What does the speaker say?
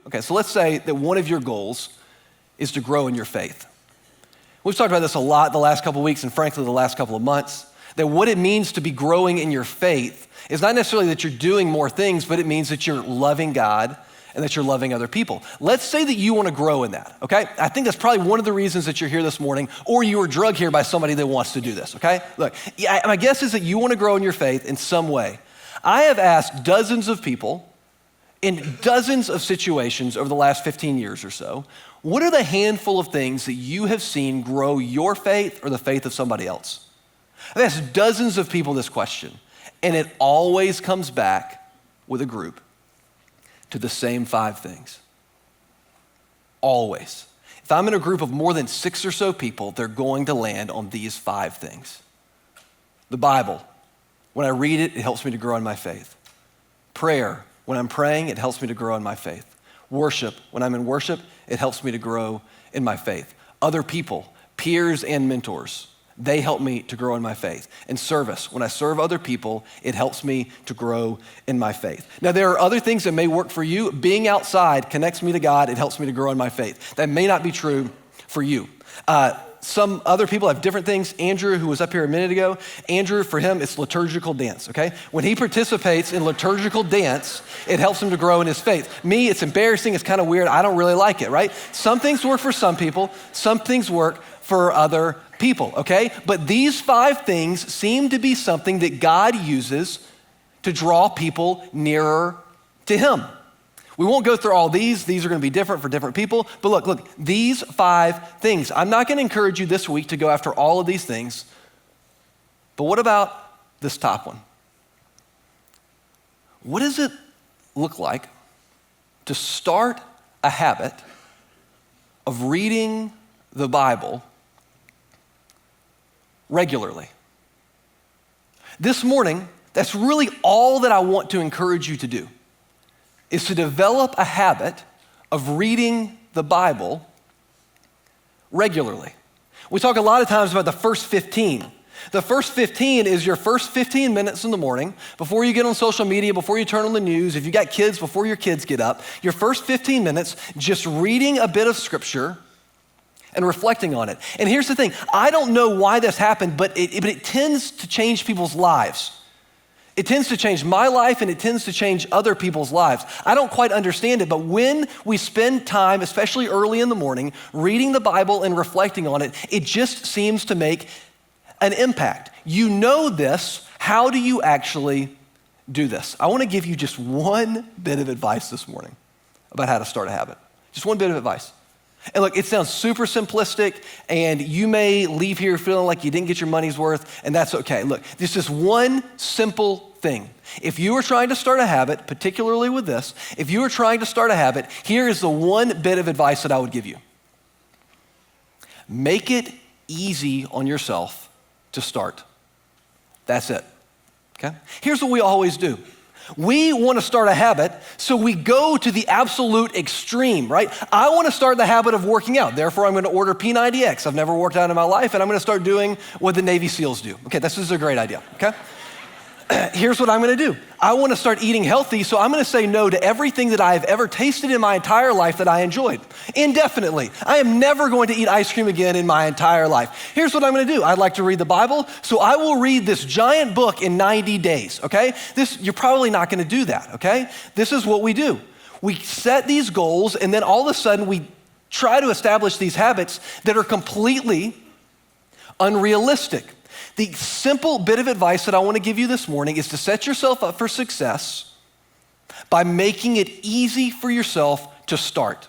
Okay, so let's say that one of your goals is to grow in your faith. We've talked about this a lot the last couple of weeks and frankly the last couple of months, that what it means to be growing in your faith is not necessarily that you're doing more things, but it means that you're loving God and that you're loving other people. Let's say that you want to grow in that, okay? I think that's probably one of the reasons that you're here this morning, or you were drugged here by somebody that wants to do this, okay? Look, my guess is that you want to grow in your faith in some way. I have asked dozens of people in dozens of situations over the last 15 years or so, what are the handful of things that you have seen grow your faith or the faith of somebody else? I've asked dozens of people this question, and it always comes back with a group to the same 5 things. Always. If I'm in a group of more than 6 or so people, they're going to land on these 5 things. The Bible. When I read it, it helps me to grow in my faith. Prayer. When I'm praying, it helps me to grow in my faith. Worship. When I'm in worship, it helps me to grow in my faith. Other people, peers and mentors, they help me to grow in my faith. And service. When I serve other people, it helps me to grow in my faith. Now, there are other things that may work for you. Being outside connects me to God. It helps me to grow in my faith. That may not be true for you. Some other people have different things. Andrew, who was up here a minute ago, Andrew, for him, it's liturgical dance, okay? When he participates in liturgical dance, it helps him to grow in his faith. Me, it's embarrassing, it's kind of weird, I don't really like it, right? Some things work for some people, some things work for other people, okay? But these 5 things seem to be something that God uses to draw people nearer to him. We won't go through all these. These are going to be different for different people. But look, these 5 things. I'm not going to encourage you this week to go after all of these things. But what about this top one? What does it look like to start a habit of reading the Bible regularly? This morning, that's really all that I want to encourage you to do, is to develop a habit of reading the Bible regularly. We talk a lot of times about the first 15. The first 15 is your first 15 minutes in the morning before you get on social media, before you turn on the news, if you got kids, before your kids get up. Your first 15 minutes just reading a bit of scripture and reflecting on it. And here's the thing, I don't know why this happened, but it tends to change people's lives. It tends to change my life and it tends to change other people's lives. I don't quite understand it, but when we spend time, especially early in the morning, reading the Bible and reflecting on it, it just seems to make an impact. You know this, how do you actually do this? I want to give you just one bit of advice this morning about how to start a habit. Just one bit of advice. And look, it sounds super simplistic and you may leave here feeling like you didn't get your money's worth, and that's okay. Look, this is one simple thing. If you are trying to start a habit, particularly with this, if you are trying to start a habit, here is the one bit of advice that I would give you. Make it easy on yourself to start. That's it, okay? Here's what we always do. We want to start a habit, so we go to the absolute extreme, right? I want to start the habit of working out. Therefore, I'm going to order P90X. I've never worked out in my life, and I'm going to start doing what the Navy SEALs do. Okay, this is a great idea, okay? Here's what I'm going to do. I want to start eating healthy, so I'm going to say no to everything that I have ever tasted in my entire life that I enjoyed, indefinitely. I am never going to eat ice cream again in my entire life. Here's what I'm going to do. I'd like to read the Bible, so I will read this giant book in 90 days, okay? You're probably not going to do that, okay? This is what we do. We set these goals, and then all of a sudden we try to establish these habits that are completely unrealistic. The simple bit of advice that I want to give you this morning is to set yourself up for success by making it easy for yourself to start.